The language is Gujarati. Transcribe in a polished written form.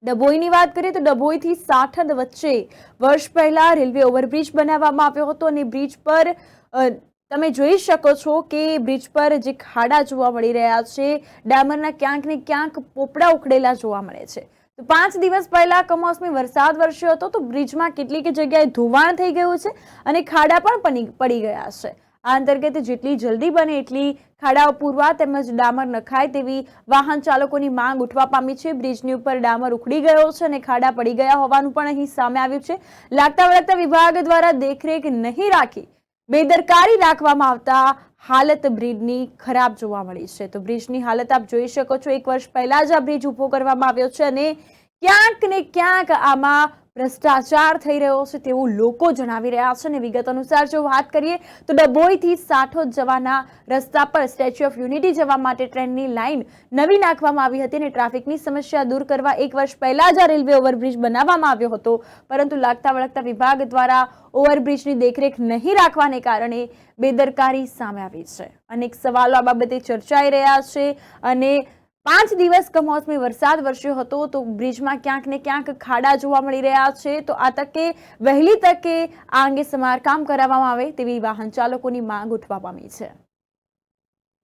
ડભોઈની વાત કરીએ તો ડભોઈથી સાઠદ વચ્ચે વર્ષ પહેલા રેલવે ઓવરબ્રિજ બનાવવામાં આવ્યો હતો અને બ્રિજ પર તમે જોઈ શકો છો કે બ્રિજ પર જે ખાડા જોવા મળી રહ્યા છે, ડામરના ક્યાંક ને ક્યાંક પોપડા ઉખડેલા જોવા મળે છે। તો 5 દિવસ પહેલા કમોસમી વરસાદ વરસ્યો હતો તો બ્રિજમાં કેટલીક જગ્યાએ ધોવાણ થઈ ગયું છે અને ખાડા પણ પડી ગયા છે। આ અંતર્ગત જેટલી જલ્દી બને એટલી ખાડાઓ પૂરવા તેમજ ડામર નખાય તેવી વાહન ચાલકોની માંગ ઉઠવા પામી છે। બ્રિજની ઉપર ડામર ઉખડી ગયો છે અને ખાડા પડી ગયા હોવાનું પણ અહીં સામે આવ્યું છે। લાગતા વળગતા વિભાગ દ્વારા દેખરેખ નહીં રાખી બેદરકારી રાખવામાં આવતા હાલત બ્રિજની ખરાબ જોવા મળી છે। તો બ્રિજની હાલત આપ જોઈ શકો છો। 1 વર્ષ પહેલા જ આ બ્રિજ ઉભો કરવામાં આવ્યો છે અને ક્યાંક ને ક્યાંક આમાં ભ્રષ્ટાચાર થઈ રહ્યો છે તેવું લોકો જણાવી રહ્યા છે। અને વિગત અનુસાર જો વાત કરીએ તો ડભોઈથી સાઠોદ જવાના રસ્તા પર સ્ટેચ્યુ ઓફ યુનિટી જવા માટે ટ્રેનની લાઇન નવી નાખવામાં આવી હતી અને ટ્રાફિકની સમસ્યા દૂર કરવા 1 વર્ષ પહેલા જ આ રેલવે ઓવરબ્રિજ બનાવવામાં આવ્યો હતો, પરંતુ લાગતા વળગતા વિભાગ દ્વારા ઓવરબ્રિજની દેખરેખ નહીં રાખવાને કારણે બેદરકારી સામે આવી છે। અનેક સવાલો આ બાબતે ચર્ચાઈ રહ્યા છે અને 5 દિવસ કમોસમી વરસાદ વરસ્યો હતો તો બ્રિજમાં ક્યાંક ને ક્યાંક ખાડા જોવા મળી રહ્યા છે। તો આ તકે વહેલી તકે આ અંગે સમારકામ કરાવવામાં આવે તેવી વાહન ચાલકોની માંગ ઉઠવા પામી છે।